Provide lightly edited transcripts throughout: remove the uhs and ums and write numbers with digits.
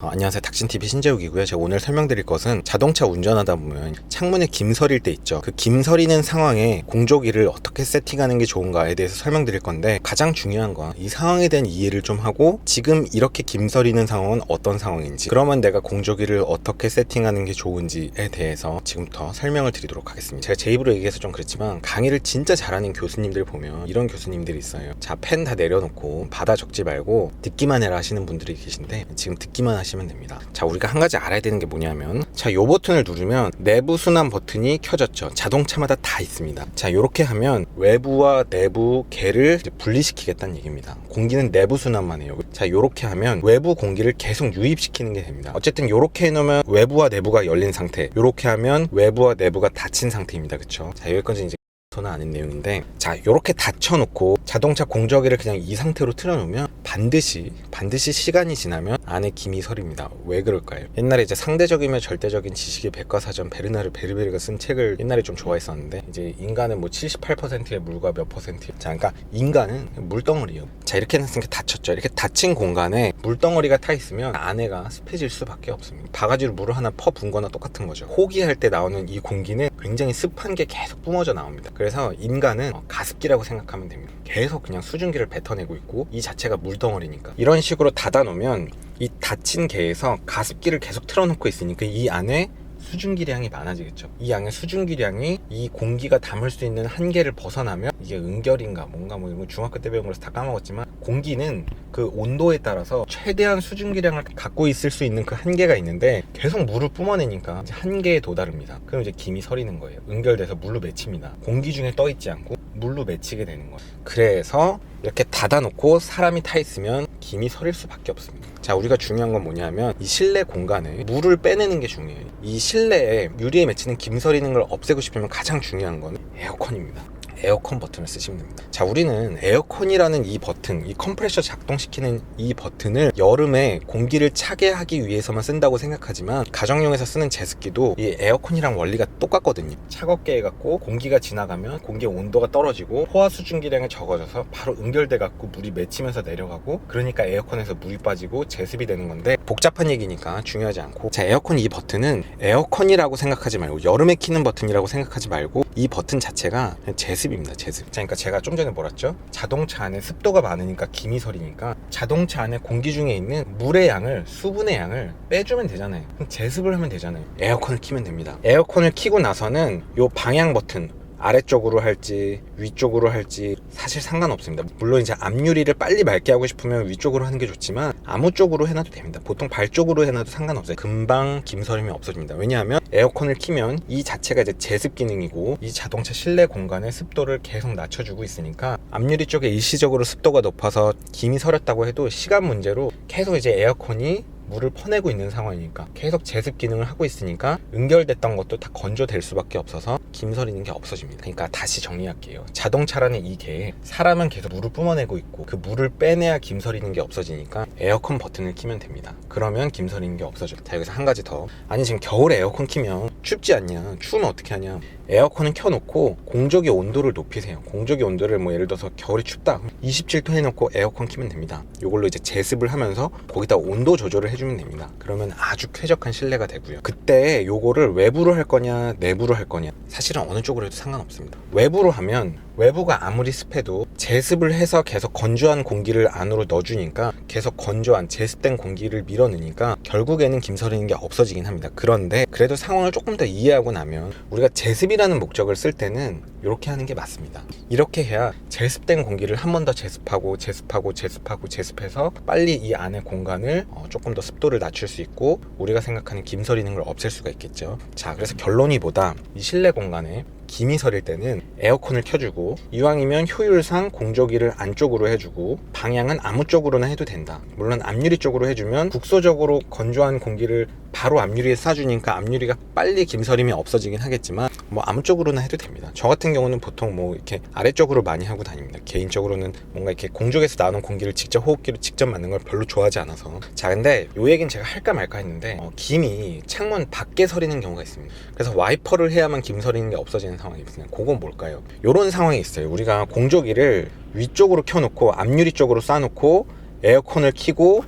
안녕하세요, 닥신TV 신재욱이고요. 제가 오늘 설명드릴 것은 자동차 운전하다 보면 창문에 김서릴 때 있죠. 그 김서리는 상황에 공조기를 어떻게 세팅하는 게 좋은가에 대해서 설명드릴 건데, 가장 중요한 건 이 상황에 대한 이해를 좀 하고 지금 이렇게 김서리는 상황은 어떤 상황인지, 그러면 내가 공조기를 어떻게 세팅하는 게 좋은지에 대해서 지금부터 설명을 드리도록 하겠습니다. 제가 제 입으로 얘기해서 좀 그렇지만 강의를 진짜 잘하는 교수님들 보면 이런 교수님들이 있어요. 자, 펜 다 내려놓고 받아 적지 말고 듣기만 해라 하시는 분들이 계신데, 지금 듣기만 하시면 됩니다. 자, 우리가 한 가지 알아야 되는 게 뭐냐면, 자, 요 버튼을 누르면 내부 순환 버튼이 켜졌죠. 자동차마다 다 있습니다. 자, 요렇게 하면 외부와 내부 계를 이제 분리시키겠다는 얘기입니다. 공기는 내부 순환만 해요. 자, 요렇게 하면 외부 공기를 계속 유입시키는 게 됩니다. 어쨌든 요렇게 해놓으면 외부와 내부가 열린 상태, 요렇게 하면 외부와 내부가 닫힌 상태입니다. 그쵸? 자, 여기까지 이제 저는 아는 내용인데, 자, 요렇게 닫혀놓고 자동차 공조기를 그냥 이 상태로 틀어놓으면 반드시 시간이 지나면 안에 김이 서립니다. 왜 그럴까요? 옛날에 이제 상대적이며 절대적인 지식의 백과사전 베르나르 베르베르가 쓴 책을 옛날에 좀 좋아했었는데, 이제 인간은 뭐 78%의 물과 몇 퍼센트, 자, 그러니까 인간은 물덩어리요. 자, 이렇게 해놨으니까 닫혔죠. 이렇게 닫힌 공간에 물덩어리가 타 있으면 안에가 습해질 수밖에 없습니다. 바가지로 물을 하나 퍼부은 거나 똑같은 거죠. 호기할 때 나오는 이 공기는 굉장히 습한 게 계속 뿜어져 나옵니다. 그래서 인간은 가습기라고 생각하면 됩니다. 계속 그냥 수증기를 뱉어내고 있고, 이 자체가 물덩어리니까 이런 식으로 닫아놓으면 이 닫힌 개에서 가습기를 계속 틀어놓고 있으니까 이 안에 수증기량이 많아지겠죠. 이 양의 수증기량이 이 공기가 담을 수 있는 한계를 벗어나면, 이게 은결인가 뭔가 뭐 중학교 때 배운 거라서 다 까먹었지만, 공기는 그 온도에 따라서 최대한 수증기량을 갖고 있을 수 있는 그 한계가 있는데, 계속 물을 뿜어내니까 이제 한계에 도달합니다. 그럼 이제 김이 서리는 거예요. 은결돼서 물로 맺힙니다. 공기 중에 떠 있지 않고 물로 맺히게 되는 거예요. 그래서 이렇게 닫아놓고 사람이 타 있으면 김이 서릴 수밖에 없습니다. 자, 우리가 중요한 건 뭐냐면, 이 실내 공간에 물을 빼내는 게 중요해요. 이 실내에 유리에 맺히는 김 서리는 걸 없애고 싶으면 가장 중요한 건 에어컨입니다. 에어컨 버튼을 쓰시면 됩니다. 자, 우리는 에어컨이라는 이 버튼, 이 컴프레셔 작동시키는 이 버튼을 여름에 공기를 차게 하기 위해서만 쓴다고 생각하지만, 가정용에서 쓰는 제습기도 이 에어컨이랑 원리가 똑같거든요. 차갑게 해갖고 공기가 지나가면 공기의 온도가 떨어지고 포화 수증기량이 적어져서 바로 응결돼 갖고 물이 맺히면서 내려가고, 그러니까 에어컨에서 물이 빠지고 제습이 되는 건데, 복잡한 얘기니까 중요하지 않고, 자, 에어컨 이 버튼은 에어컨이라고 생각하지 말고, 여름에 키는 버튼이라고 생각하지 말고, 이 버튼 자체가 제습입니다. 제습. 자, 그러니까 제가 좀 전에 뭐랬죠? 자동차 안에 습도가 많으니까 김이 서리니까 자동차 안에 공기 중에 있는 물의 양을, 수분의 양을 빼주면 되잖아요. 그럼 제습을 하면 되잖아요. 에어컨을 키면 됩니다. 에어컨을 키고 나서는 요 방향 버튼, 아래쪽으로 할지 위쪽으로 할지 사실 상관없습니다. 물론 이제 앞유리를 빨리 맑게 하고 싶으면 위쪽으로 하는 게 좋지만, 아무 쪽으로 해놔도 됩니다. 보통 발 쪽으로 해놔도 상관없어요. 금방 김서림이 없어집니다. 왜냐하면 에어컨을 키면 이 자체가 이제 제습 기능이고, 이 자동차 실내 공간의 습도를 계속 낮춰주고 있으니까, 앞유리 쪽에 일시적으로 습도가 높아서 김이 서렸다고 해도 시간 문제로 계속 이제 에어컨이 물을 퍼내고 있는 상황이니까, 계속 제습 기능을 하고 있으니까 응결됐던 것도 다 건조될 수밖에 없어서 김서리는 게 없어집니다. 그러니까 다시 정리할게요. 자동차라는 이 개에 사람은 계속 물을 뿜어내고 있고, 그 물을 빼내야 김서리는 게 없어지니까 에어컨 버튼을 키면 됩니다. 그러면 김서리는 게 없어져요. 자, 여기서 한 가지 더. 아니, 지금 겨울에 에어컨 키면 춥지 않냐? 추우면 어떻게 하냐? 에어컨은 켜놓고 공조기 온도를 높이세요. 공조기 온도를 뭐 예를 들어서 겨울에 춥다 27도 해놓고 에어컨 키면 됩니다. 이걸로 이제 제습을 하면서 거기다 온도 조절을 해주면 됩니다. 그러면 아주 쾌적한 실내가 되고요. 그때 요거를 외부로 할 거냐 내부로 할 거냐, 사실은 어느 쪽으로 해도 상관없습니다. 외부로 하면 외부가 아무리 습해도 제습을 해서 계속 건조한 공기를 안으로 넣어주니까, 계속 건조한 제습된 공기를 밀어넣으니까 결국에는 김서리는 게 없어지긴 합니다. 그런데 그래도 상황을 조금 더 이해하고 나면, 우리가 제습이라는 목적을 쓸 때는 이렇게 하는 게 맞습니다. 이렇게 해야 제습된 공기를 한 번 더 제습하고 제습해서 빨리 이 안의 공간을 조금 더 습도를 낮출 수 있고, 우리가 생각하는 김서리는 걸 없앨 수가 있겠죠. 자, 그래서 결론이 뭐다? 이 실내 공간에 김이 서릴 때는 에어컨을 켜주고, 이왕이면 효율상 공조기를 안쪽으로 해주고, 방향은 아무 쪽으로나 해도 된다. 물론 앞유리 쪽으로 해주면 국소적으로 건조한 공기를 바로 앞유리에 쏴주니까 앞유리가 빨리 김서림이 없어지긴 하겠지만, 뭐 아무 쪽으로나 해도 됩니다. 저 같은 경우는 보통 뭐 이렇게 아래쪽으로 많이 하고 다닙니다. 개인적으로는 뭔가 이렇게 공조기에서 나오는 공기를 직접 호흡기로 직접 맞는 걸 별로 좋아하지 않아서. 자, 근데 요 얘기는 제가 할까 말까 했는데, 김이 창문 밖에 서리는 경우가 있습니다. 그래서 와이퍼를 해야만 김 서리는 게 없어지는 상황이 있어요. 그건 뭘까요? 요런 상황이 있어요. 우리가 공조기를 위쪽으로 켜놓고 앞유리 쪽으로 쏴놓고 에어컨을 켜고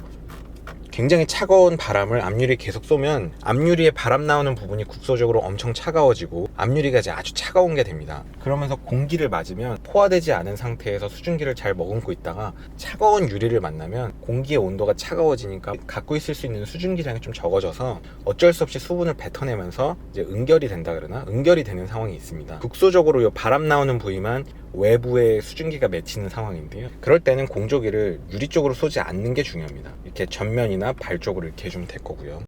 굉장히 차가운 바람을 앞유리에 계속 쏘면 앞유리에 바람 나오는 부분이 국소적으로 엄청 차가워지고 앞유리가 이제 아주 차가운 게 됩니다. 그러면서 공기를 맞으면 포화되지 않은 상태에서 수증기를 잘 머금고 있다가 차가운 유리를 만나면 공기의 온도가 차가워지니까 갖고 있을 수 있는 수증기량이 좀 적어져서 어쩔 수 없이 수분을 뱉어내면서 이제 응결이 된다 그러나 응결이 되는 상황이 있습니다. 국소적으로 이 바람 나오는 부위만 외부에 수증기가 맺히는 상황인데요. 그럴 때는 공조기를 유리 쪽으로 쏘지 않는 게 중요합니다. 이렇게 전면이나 발 쪽으로 이렇게 해주면 될 거고요.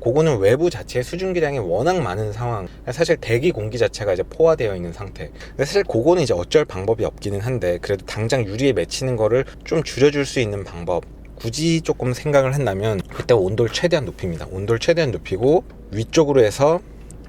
그거는 외부 자체의 수증기량이 워낙 많은 상황, 사실 대기 공기 자체가 이제 포화되어 있는 상태. 근데 사실 그거는 이제 어쩔 방법이 없기는 한데, 그래도 당장 유리에 맺히는 거를 좀 줄여줄 수 있는 방법, 굳이 조금 생각을 한다면 그때 온도를 최대한 높입니다. 온도를 최대한 높이고 위쪽으로 해서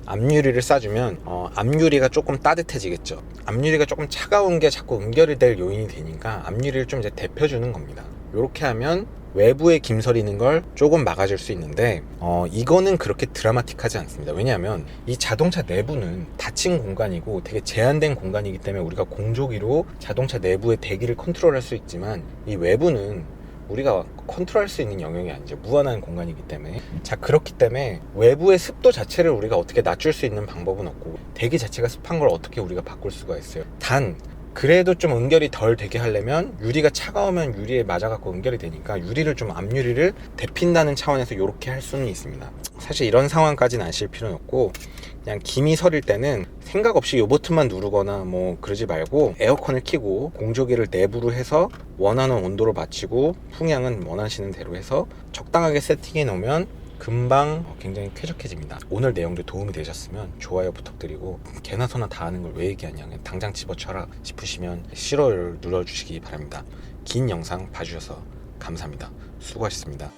앞유리를 쏴주면 앞유리가 조금 따뜻해지겠죠. 앞유리가 조금 차가운 게 자꾸 응결이 될 요인이 되니까 앞유리를 좀 이제 데펴주는 겁니다. 이렇게 하면 외부에 김서리는 걸 조금 막아줄 수 있는데 이거는 그렇게 드라마틱하지 않습니다. 왜냐하면 이 자동차 내부는 닫힌 공간이고 되게 제한된 공간이기 때문에 우리가 공조기로 자동차 내부의 대기를 컨트롤할 수 있지만 이 외부는 우리가 컨트롤할 수 있는 영역이 아니죠. 무한한 공간이기 때문에. 자, 그렇기 때문에 외부의 습도 자체를 우리가 어떻게 낮출 수 있는 방법은 없고 대기 자체가 습한 걸 어떻게 우리가 바꿀 수가 있어요. 단 그래도 좀 응결이 덜 되게 하려면 유리가 차가우면 유리에 맞아갖고 응결이 되니까 유리를 좀 앞유리를 데핀다는 차원에서 이렇게 할 수는 있습니다. 사실 이런 상황까지는 아실 필요는 없고 그냥 김이 서릴 때는 생각 없이 요 버튼만 누르거나 뭐 그러지 말고 에어컨을 켜고 공조기를 내부로 해서 원하는 온도로 맞추고 풍향은 원하시는 대로 해서 적당하게 세팅해 놓으면 금방 굉장히 쾌적해집니다. 오늘 내용도 도움이 되셨으면 좋아요 부탁드리고 개나 소나 다 하는 걸 왜 얘기하냐, 그냥 당장 집어쳐라 싶으시면 싫어요를 눌러주시기 바랍니다. 긴 영상 봐주셔서 감사합니다. 수고하셨습니다.